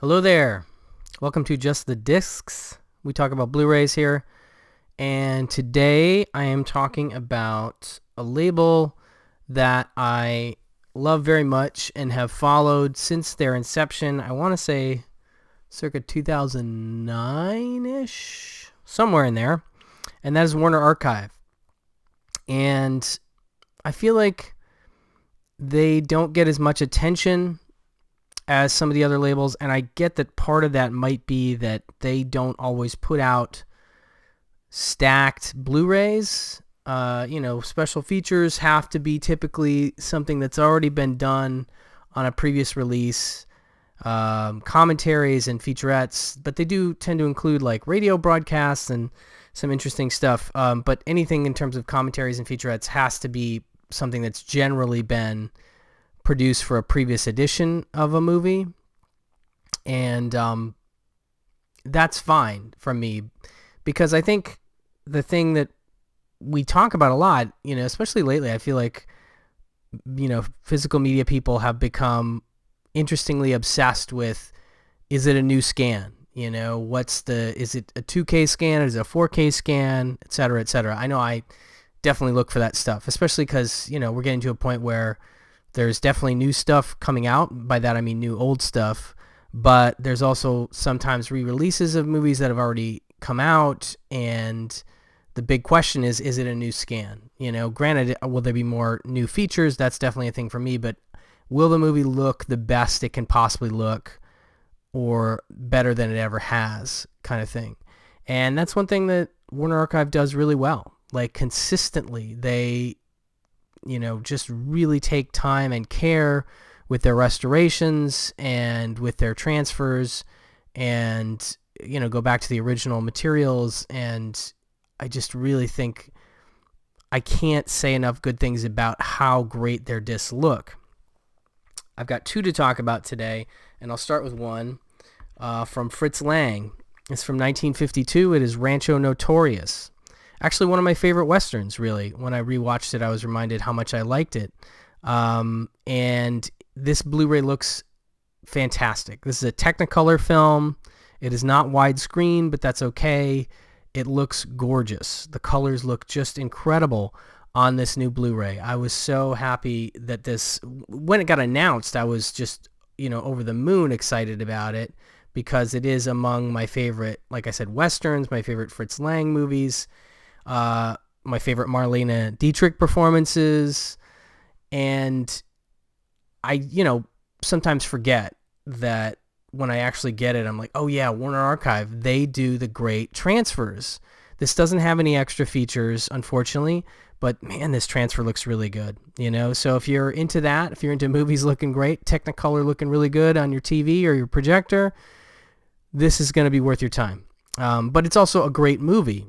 Hello there. Welcome to Just the Discs. We talk about Blu-rays here. And today I am talking about a label that I love very much and have followed since their inception. I want to say circa 2009-ish, somewhere in there. And that is Warner Archive. And I feel like they don't get as much attention as some of the other labels, and I get that part of that might be that they don't always put out stacked Blu-rays. Special features have to be typically something that's already been done on a previous release, commentaries and featurettes, but they do tend to include like radio broadcasts and some interesting stuff. But anything in terms of commentaries and featurettes has to be something that's generally been produced for a previous edition of a movie, and that's fine from me, because I think the thing that we talk about a lot, especially lately, I feel like physical media people have become interestingly obsessed with, is it a new scan? Is it a 2K scan? Is it a 4K scan, et cetera, et cetera. I know I definitely look for that stuff, especially because we're getting to a point where there's definitely new stuff coming out. By that I mean new old stuff, but there's also sometimes re-releases of movies that have already come out, and the big question is it a new scan? Granted, will there be more new features? That's definitely a thing for me, but will the movie look the best it can possibly look, or better than it ever has, kind of thing? And that's one thing that Warner Archive does really well. Like, consistently, they just really take time and care with their restorations and with their transfers, and, go back to the original materials. And I just really think I can't say enough good things about how great their discs look. I've got two to talk about today, and I'll start with one from Fritz Lang. It's from 1952. It is Rancho Notorious. Actually, one of my favorite Westerns, really. When I rewatched it, I was reminded how much I liked it. And this Blu-ray looks fantastic. This is a Technicolor film. It is not widescreen, but that's okay. It looks gorgeous. The colors look just incredible on this new Blu-ray. I was so happy that when it got announced, I was just, over the moon excited about it, because it is among my favorite, like I said, Westerns, my favorite Fritz Lang movies, my favorite Marlene Dietrich performances. And I, sometimes forget that when I actually get it, I'm like, oh yeah, Warner Archive, they do the great transfers. This doesn't have any extra features, unfortunately, but man, this transfer looks really good, So if you're into that, if you're into movies looking great, Technicolor looking really good on your TV or your projector, this is going to be worth your time. But it's also a great movie.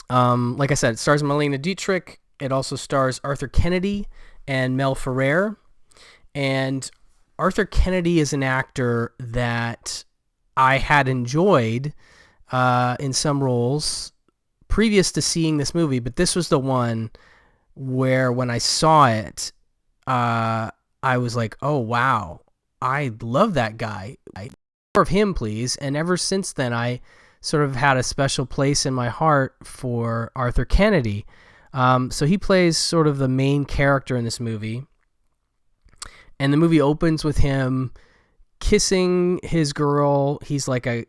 Like I said, it stars Marlene Dietrich. It also stars Arthur Kennedy and Mel Ferrer. And Arthur Kennedy is an actor that I had enjoyed in some roles previous to seeing this movie, but this was the one where when I saw it, I was like, oh wow, I love that guy. More of him, please. And ever since then, I sort of had a special place in my heart for Arthur Kennedy. So he plays sort of the main character in this movie. And the movie opens with him kissing his girl. He's like a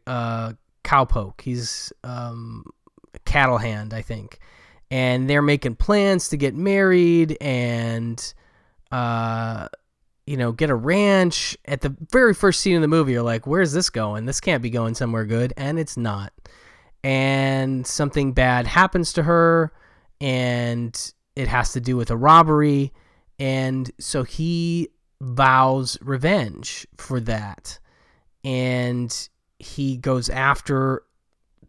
cowpoke. He's a cattle hand, I think. And they're making plans to get married and, get a ranch. At the very first scene of the movie, you're like, where's this going? This can't be going somewhere good. And it's not. And something bad happens to her, and it has to do with a robbery. And so he vows revenge for that. And he goes after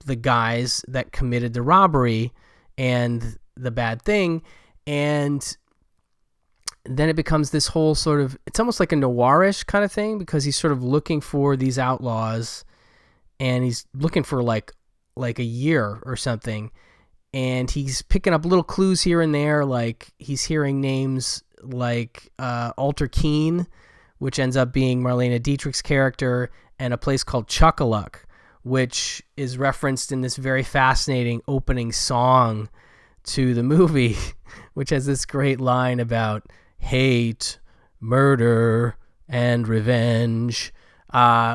the guys that committed the robbery and the bad thing. And then it becomes this whole sort of, it's almost like a noirish kind of thing, because he's sort of looking for these outlaws, and he's looking for like a year or something. And he's picking up little clues here and there. Like he's hearing names like Alter Keene, which ends up being Marlene Dietrich's character, and a place called Chuckaluck, which is referenced in this very fascinating opening song to the movie, which has this great line about hate, murder, and revenge,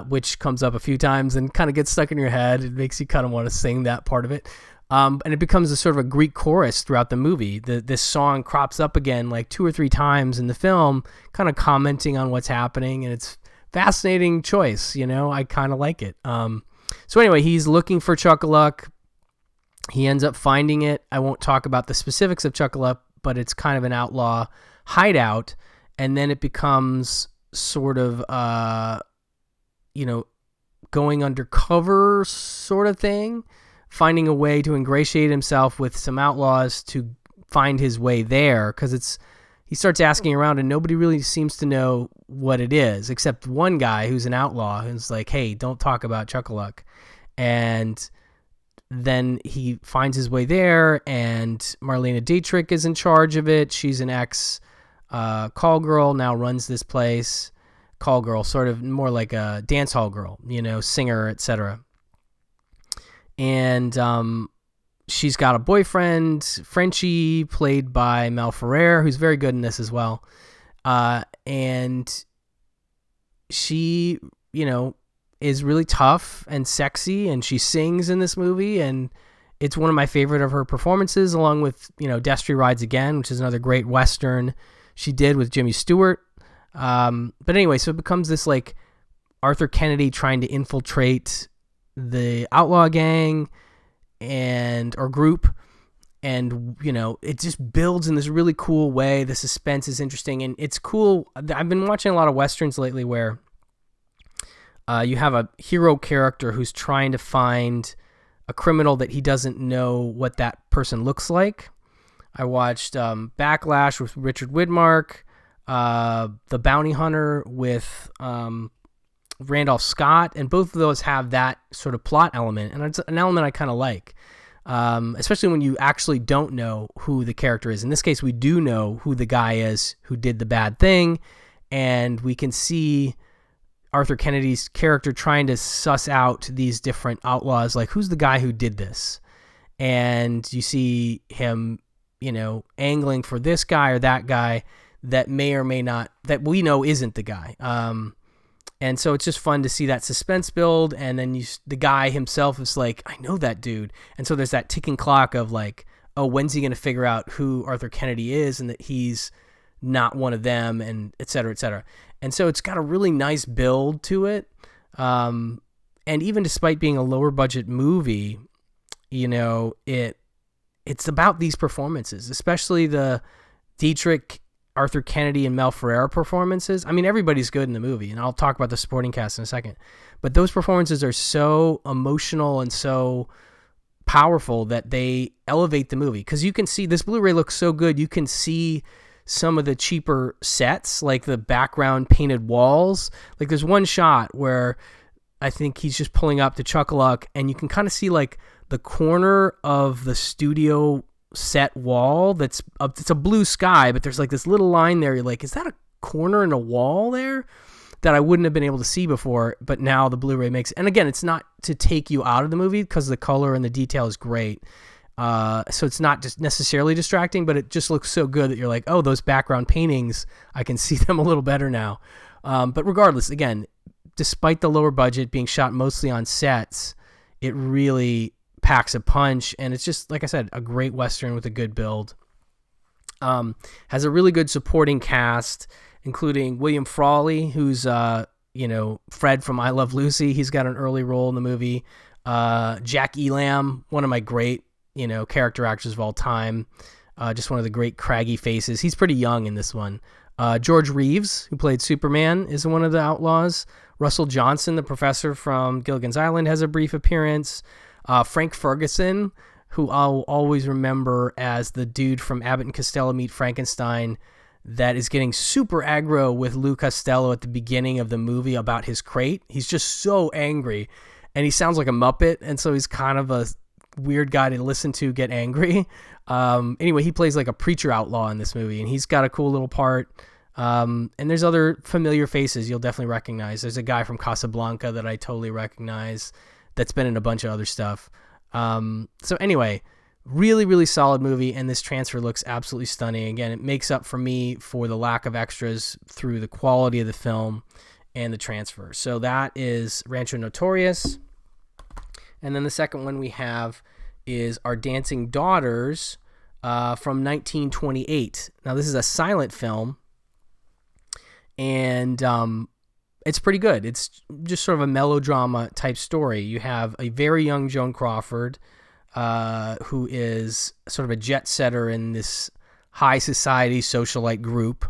which comes up a few times and kind of gets stuck in your head. It makes you kind of want to sing that part of it. And it becomes a sort of a Greek chorus throughout the movie. This song crops up again like 2 or 3 times in the film, kind of commenting on what's happening, and it's fascinating choice. I kind of like it. So anyway, he's looking for Chuckaluck. He ends up finding it. I won't talk about the specifics of Chuckaluck, but it's kind of an outlaw hideout, and then it becomes sort of going undercover sort of thing, finding a way to ingratiate himself with some outlaws to find his way there, because he starts asking around and nobody really seems to know what it is, except one guy who's an outlaw who's like, hey, don't talk about Chuckaluck. And then he finds his way there, and Marlene Dietrich is in charge of it. She's an ex call girl, now runs this place. Call girl, sort of more like a dance hall girl, singer, etc. And she's got a boyfriend, Frenchie, played by Mel Ferrer, who's very good in this as well. And she, is really tough and sexy, and she sings in this movie, and it's one of my favorite of her performances, along with, Destry Rides Again, which is another great Western she did with Jimmy Stewart. But anyway, so it becomes this like Arthur Kennedy trying to infiltrate the outlaw gang or group, and it just builds in this really cool way. The suspense is interesting, and it's cool. I've been watching a lot of Westerns lately where you have a hero character who's trying to find a criminal that he doesn't know what that person looks like. I watched Backlash with Richard Widmark, The Bounty Hunter with Randolph Scott, and both of those have that sort of plot element, and it's an element I kind of like, especially when you actually don't know who the character is. In this case, we do know who the guy is who did the bad thing, and we can see Arthur Kennedy's character trying to suss out these different outlaws, like who's the guy who did this, and you see him, angling for this guy or that guy that may or may not, that we know isn't the guy. And so it's just fun to see that suspense build, and then the guy himself is like, I know that dude. And so there's that ticking clock of like, oh, when's he going to figure out who Arthur Kennedy is and that he's not one of them, and et cetera, et cetera. And so it's got a really nice build to it. And even despite being a lower budget movie, it's about these performances, especially the Dietrich, Arthur Kennedy, and Mel Ferrer performances. I mean, everybody's good in the movie, and I'll talk about the supporting cast in a second. But those performances are so emotional and so powerful that they elevate the movie. Because you can see, this Blu-ray looks so good, you can see some of the cheaper sets, like the background painted walls. Like there's one shot where I think he's just pulling up to Chuckaluck, and you can kind of see like the corner of the studio set wall it's a blue sky, but there's like this little line there. You're like, is that a corner in a wall there that I wouldn't have been able to see before? But now the Blu-ray makes, and again, it's not to take you out of the movie because the color and the detail is great. So it's not just necessarily distracting, but it just looks so good that you're like, oh, those background paintings, I can see them a little better now. But regardless, again, despite the lower budget being shot mostly on sets, it really packs a punch, and it's just, like I said, a great Western with a good build. Has a really good supporting cast, including William Frawley, who's Fred from I Love Lucy. He's got an early role in the movie. Jack Elam, one of my great character actors of all time, just one of the great craggy faces. He's pretty young in this one. George Reeves, who played Superman, is one of the outlaws. Russell Johnson, the professor from Gilligan's Island, has a brief appearance. Frank Ferguson, who I'll always remember as the dude from Abbott and Costello Meet Frankenstein that is getting super aggro with Lou Costello at the beginning of the movie about his crate. He's just so angry, and he sounds like a Muppet, and so he's kind of a weird guy to listen to get angry. Anyway, he plays like a preacher outlaw in this movie, and he's got a cool little part. And there's other familiar faces you'll definitely recognize. There's a guy from Casablanca that I totally recognize that's been in a bunch of other stuff. So anyway, really, really solid movie, and this transfer looks absolutely stunning. Again, it makes up for me for the lack of extras through the quality of the film and the transfer. So that is Rancho Notorious. And then the second one we have is Our Dancing Daughters from 1928. Now, this is a silent film, and it's pretty good. It's just sort of a melodrama type story. You have a very young Joan Crawford, who is sort of a jet setter in this high society socialite group,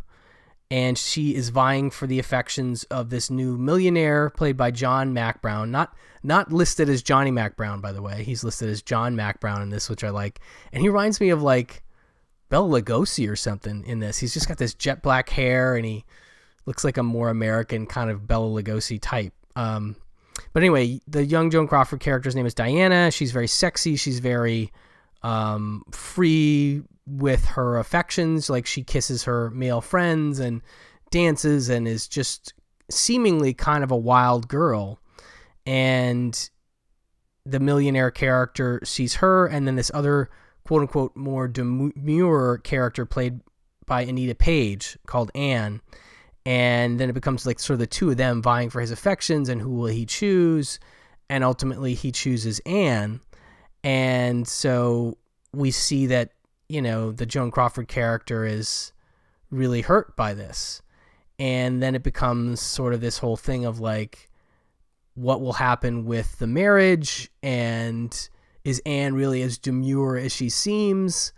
and she is vying for the affections of this new millionaire played by John Mac Brown. Not listed as Johnny Mac Brown, by the way. He's listed as John Mac Brown in this, which I like. And he reminds me of like Bela Lugosi or something in this. He's just got this jet black hair, and he looks like a more American kind of Bela Lugosi type. But anyway, the young Joan Crawford character's name is Diana. She's very sexy. She's very free with her affections. Like, she kisses her male friends and dances and is just seemingly kind of a wild girl. And the millionaire character sees her, and then this other quote-unquote more demure character played by Anita Page called Anne. And then it becomes like sort of the two of them vying for his affections, and who will he choose? And ultimately he chooses Anne. And so we see that, you know, the Joan Crawford character is really hurt by this. And then it becomes sort of this whole thing of like, what will happen with the marriage? And is Anne really as demure as she seems?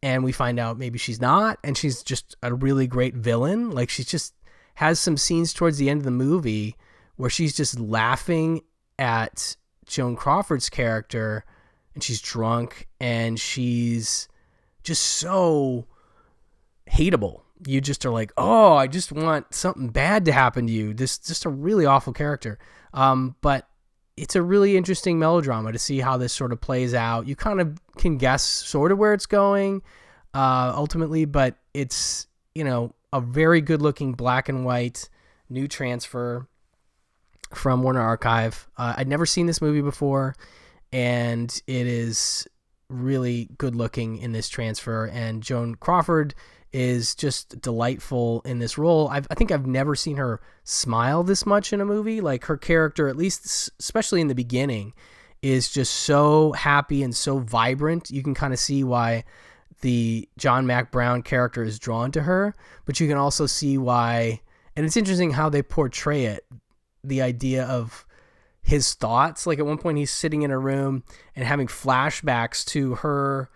And we find out maybe she's not, and she's just a really great villain. Like, she just has some scenes towards the end of the movie where she's just laughing at Joan Crawford's character, and she's drunk, and she's just so hateable. You just are like, oh, I just want something bad to happen to you. This just a really awful character. But it's a really interesting melodrama to see how this sort of plays out. You kind of can guess sort of where it's going ultimately, but it's, you know, a very good looking black and white new transfer from Warner Archive. I'd never seen this movie before, and it is really good looking in this transfer. And Joan Crawford is just delightful in this role. I think I've never seen her smile this much in a movie. Like, her character, at least especially in the beginning, is just so happy and so vibrant. You can kind of see why the John Mac Brown character is drawn to her, but you can also see why, and it's interesting how they portray it, the idea of his thoughts. Like, at one point he's sitting in a room and having flashbacks to her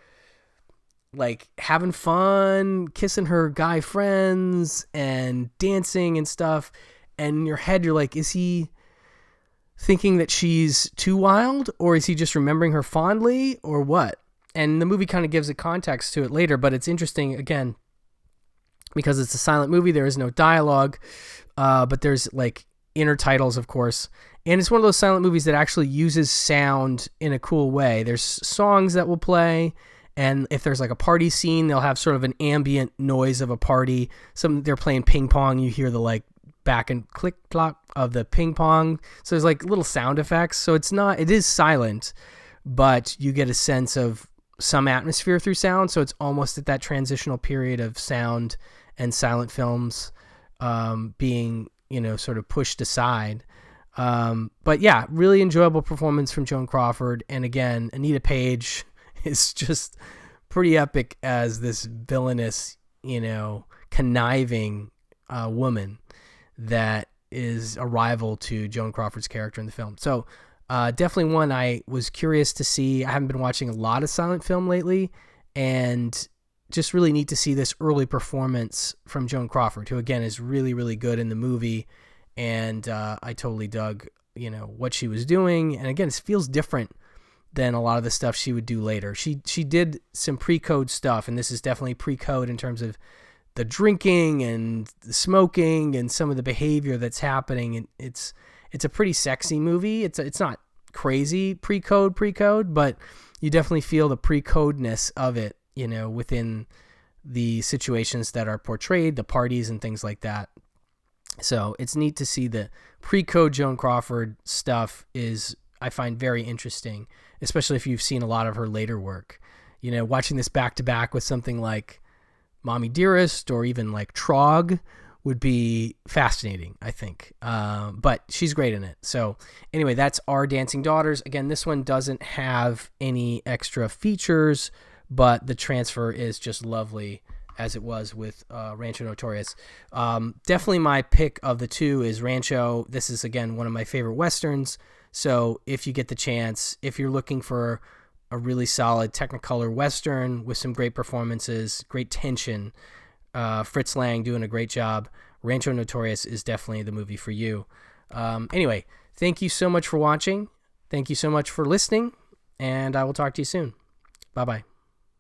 like having fun, kissing her guy friends and dancing and stuff. And in your head, you're like, is he thinking that she's too wild, or is he just remembering her fondly, or what? And the movie kind of gives a context to it later, but it's interesting, again, because it's a silent movie. There is no dialogue, but there's like inner titles, of course. And it's one of those silent movies that actually uses sound in a cool way. There's songs that will play, and if there's like a party scene, they'll have sort of an ambient noise of a party. They're playing ping pong. You hear the like back and click clock of the ping pong. So there's like little sound effects. So it is silent, but you get a sense of some atmosphere through sound. So it's almost at that transitional period of sound and silent films being, you know, sort of pushed aside. But yeah, really enjoyable performance from Joan Crawford. And again, Anita Page is just pretty epic as this villainous, you know, conniving woman that is a rival to Joan Crawford's character in the film. So definitely one I was curious to see. I haven't been watching a lot of silent film lately, and just really neat to see this early performance from Joan Crawford, who again is really, really good in the movie. And I totally dug, you know, what she was doing. And again, it feels different than a lot of the stuff she would do later. She did some pre-code stuff, and this is definitely pre-code in terms of the drinking and the smoking and some of the behavior that's happening. And it's a pretty sexy movie. It's not crazy pre-code, but you definitely feel the pre-codeness of it, you know, within the situations that are portrayed, the parties and things like that. So it's neat to see the pre-code Joan Crawford stuff is, I find, very interesting, especially if you've seen a lot of her later work. You know, watching this back to back with something like Mommy Dearest or even like Trog would be fascinating, I think. But she's great in it. So anyway, that's Our Dancing Daughters. Again, this one doesn't have any extra features, but the transfer is just lovely, as it was with Rancho Notorious. Definitely my pick of the two is Rancho. This is, again, one of my favorite Westerns. So if you get the chance, if you're looking for a really solid Technicolor Western with some great performances, great tension, Fritz Lang doing a great job, Rancho Notorious is definitely the movie for you. Anyway, thank you so much for watching. Thank you so much for listening, and I will talk to you soon. Bye-bye.